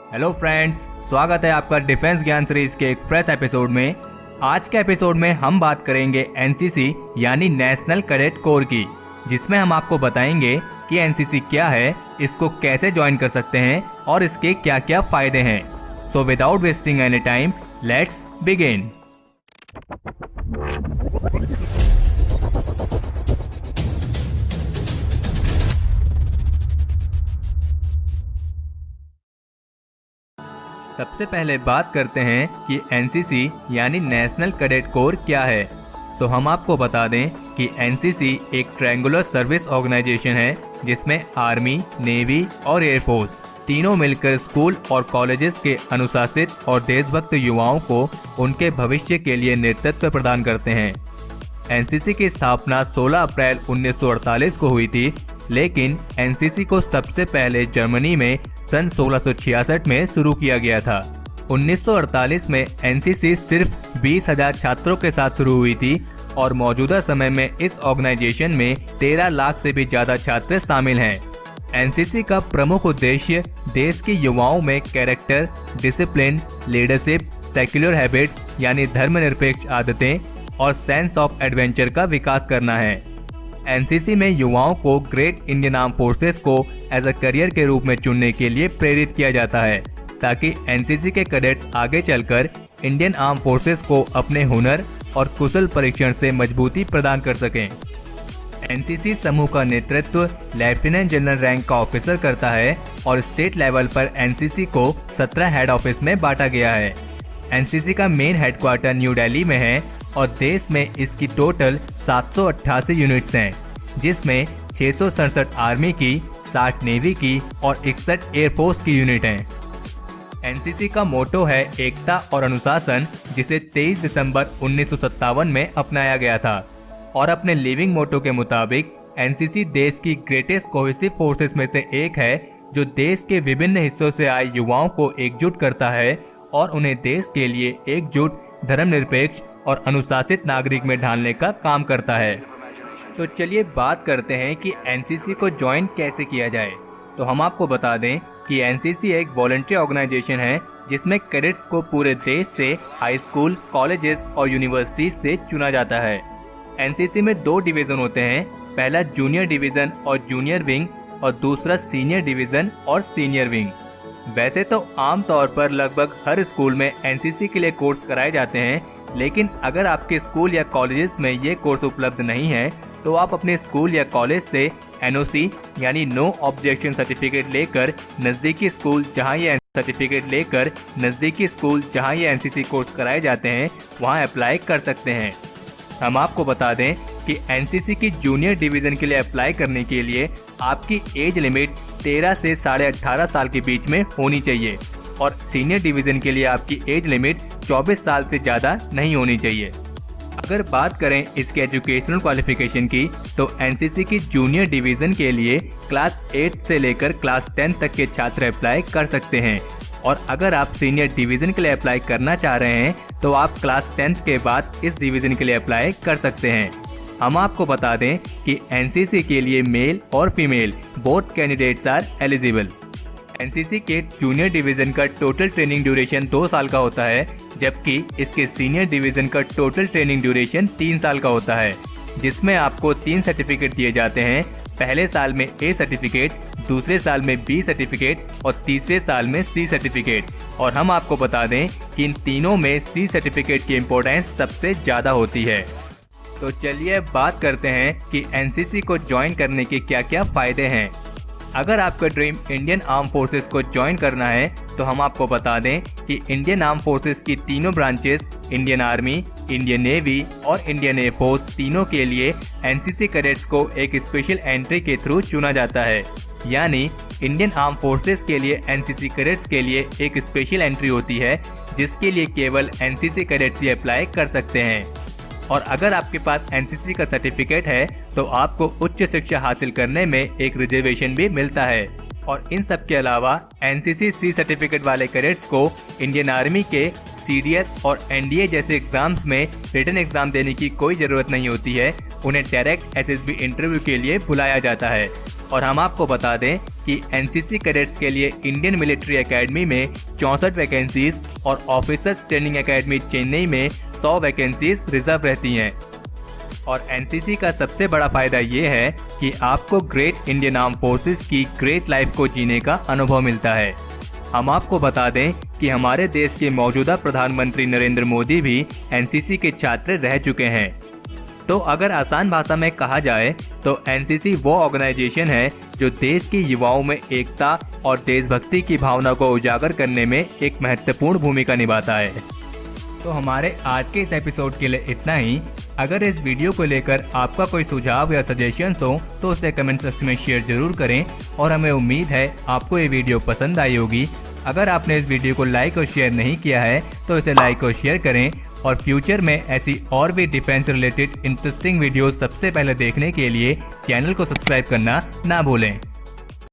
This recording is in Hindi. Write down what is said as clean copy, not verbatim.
हेलो फ्रेंड्स, स्वागत है आपका डिफेंस ज्ञान सीरीज के एक फ्रेश एपिसोड में। आज के एपिसोड में हम बात करेंगे एनसीसी यानी नेशनल कैडेट कोर की, जिसमें हम आपको बताएंगे कि एनसीसी क्या है, इसको कैसे ज्वाइन कर सकते हैं और इसके क्या क्या फायदे हैं। So without wasting any time, let's begin. सबसे पहले बात करते हैं कि एनसीसी यानी नेशनल कैडेट कोर क्या है। तो हम आपको बता दें कि एनसीसी एक ट्रायंगुलर सर्विस ऑर्गेनाइजेशन है जिसमें आर्मी, नेवी और एयरफोर्स तीनों मिलकर स्कूल और कॉलेजेस के अनुशासित और देशभक्त युवाओं को उनके भविष्य के लिए नेतृत्व प्रदान करते हैं। एनसीसी की स्थापना 16 अप्रैल 1948 को हुई थी, लेकिन एनसीसी को सबसे पहले जर्मनी में सन 1666 में शुरू किया गया था। 1948 में एनसीसी सिर्फ 20,000 छात्रों के साथ शुरू हुई थी और मौजूदा समय में इस ऑर्गेनाइजेशन में 13 लाख से भी ज्यादा छात्र शामिल हैं। एनसीसी का प्रमुख उद्देश्य देश के युवाओं में character, discipline, leadership, secular habits यानी धर्मनिरपेक्ष आदतें और सेंस ऑफ एडवेंचर का विकास करना है। एनसीसी में युवाओं को ग्रेट इंडियन आर्म फोर्सेस को एज अ करियर के रूप में चुनने के लिए प्रेरित किया जाता है, ताकि एनसीसी के कैडेट्स आगे चलकर इंडियन आर्म फोर्सेस को अपने हुनर और कुशल परीक्षण से मजबूती प्रदान कर सकें। एनसीसी समूह का नेतृत्व लेफ्टिनेंट जनरल रैंक का ऑफिसर करता है और स्टेट लेवल पर एनसीसी को 17 हेड ऑफिस में बांटा गया है। एनसीसी का मेन हेडक्वार्टर न्यू दिल्ली में है और देश में इसकी टोटल 788 यूनिट्स हैं, जिसमें 667 आर्मी की, 60 नेवी की और 61 एयरफोर्स की यूनिट हैं। एनसीसी का मोटो है एकता और अनुशासन, जिसे 23 दिसंबर 1957 में अपनाया गया था और अपने लिविंग मोटो के मुताबिक एनसीसी देश की ग्रेटेस्ट कोहेसिव फोर्सेस में से एक है, जो देश के विभिन्न हिस्सों से आए युवाओं को एकजुट करता है और उन्हें देश के लिए एकजुट, धर्मनिरपेक्ष और अनुशासित नागरिक में ढालने का काम करता है। तो चलिए बात करते हैं कि एनसीसी को ज्वाइन कैसे किया जाए। तो हम आपको बता दें कि एनसीसी एक वॉलंटियर ऑर्गेनाइजेशन है जिसमें कैडेट्स को पूरे देश से हाई स्कूल, कॉलेजेस और यूनिवर्सिटीज से चुना जाता है। एनसीसी में 2 डिवीजन होते हैं, पहला जूनियर डिवीजन और जूनियर विंग और दूसरा सीनियर डिवीजन और सीनियर विंग। वैसे तो आमतौर पर लगभग हर स्कूल में एनसीसी के लिए कोर्स कराए जाते हैं, लेकिन अगर आपके स्कूल या कॉलेजेस में ये कोर्स उपलब्ध नहीं है तो आप अपने स्कूल या कॉलेज से एनओसी यानी नो ऑब्जेक्शन सर्टिफिकेट लेकर नज़दीकी स्कूल जहां ये एनसीसी कोर्स कराए जाते हैं वहां अप्लाई कर सकते हैं। हम आपको बता दें कि एनसीसी की जूनियर डिवीजन के लिए अप्लाई करने के लिए आपकी एज लिमिट 13 से 18.5 साल के बीच में होनी चाहिए और सीनियर डिवीजन के लिए आपकी एज लिमिट 24 साल से ज्यादा नहीं होनी चाहिए। अगर बात करें इसके एजुकेशनल क्वालिफिकेशन की, तो एनसीसी की जूनियर डिवीजन के लिए क्लास 8 से लेकर क्लास 10 तक के छात्र अप्लाई कर सकते हैं और अगर आप सीनियर डिवीजन के लिए अप्लाई करना चाह रहे हैं तो आप क्लास 10th के बाद इस डिवीजन के लिए अप्लाई कर सकते हैं। हम आपको बता दें कि एनसीसी के लिए मेल और female both candidates are eligible. NCC के जूनियर डिवीजन का टोटल ट्रेनिंग ड्यूरेशन 2 साल का होता है, जबकि इसके सीनियर डिवीजन का टोटल ट्रेनिंग ड्यूरेशन 3 साल का होता है, जिसमें आपको 3 सर्टिफिकेट दिए जाते हैं। पहले साल में ए सर्टिफिकेट, दूसरे साल में बी सर्टिफिकेट और तीसरे साल में सी सर्टिफिकेट। और हम आपको बता दें कि इन तीनों में सी सर्टिफिकेट की इम्पोर्टेंस सबसे ज्यादा होती है। तो चलिए बात करते हैं कि एनसीसी को ज्वाइन करने के क्या क्या फायदे हैं। अगर आपका ड्रीम इंडियन आर्म फोर्सेस को ज्वाइन करना है तो हम आपको बता दें कि इंडियन आर्म फोर्सेस की तीनों branches, Indian army, Indian navy और इंडियन एयरफोर्स, तीनों के लिए एनसीसी कैडेट्स को एक स्पेशल एंट्री के थ्रू चुना जाता है। यानी इंडियन आर्म फोर्सेस के लिए एनसीसी कैडेट्स के लिए एक स्पेशल एंट्री होती है, जिसके लिए केवल एनसीसी कैडेट्स ही अप्लाई कर सकते हैं। और अगर आपके पास एनसीसी का सर्टिफिकेट है तो आपको उच्च शिक्षा हासिल करने में एक रिजर्वेशन भी मिलता है। और इन सब के अलावा एनसीसी सी सर्टिफिकेट वाले कैडेट्स को इंडियन आर्मी के सीडीएस और एनडीए जैसे एग्जाम्स में रिटन एग्जाम देने की कोई जरूरत नहीं होती है। उन्हें डायरेक्ट एसएसबी इंटरव्यू के लिए बुलाया जाता है। और हम आपको बता दें कि एनसीसी कैडेट्स के लिए इंडियन मिलिट्री एकेडमी में 64 वैकेंसीज और ऑफिसर्स ट्रेनिंग एकेडमी चेन्नई में 100 वैकेंसीज रिजर्व रहती हैं। और एनसीसी का सबसे बड़ा फायदा ये है कि आपको ग्रेट इंडियन आर्म फोर्सेस की ग्रेट लाइफ को जीने का अनुभव मिलता है। हम आपको बता दें कि हमारे देश के मौजूदा प्रधानमंत्री नरेंद्र मोदी भी एनसीसी के छात्र रह चुके हैं। तो अगर आसान भाषा में कहा जाए तो एनसीसी वो ऑर्गेनाइजेशन है जो देश के युवाओं में एकता और देशभक्ति की भावना को उजागर करने में एक महत्वपूर्ण भूमिका निभाता है। तो हमारे आज के इस एपिसोड के लिए इतना ही। अगर इस वीडियो को लेकर आपका कोई सुझाव या सजेशंस हो तो उसे कमेंट सेक्शन में शेयर जरूर करें और हमें उम्मीद है आपको ये वीडियो पसंद आई होगी। अगर आपने इस वीडियो को लाइक और शेयर नहीं किया है तो इसे लाइक और शेयर करें और फ्यूचर में ऐसी और भी डिफेंस रिलेटेड इंटरेस्टिंग वीडियोस सबसे पहले देखने के लिए चैनल को सब्सक्राइब करना ना भूलें।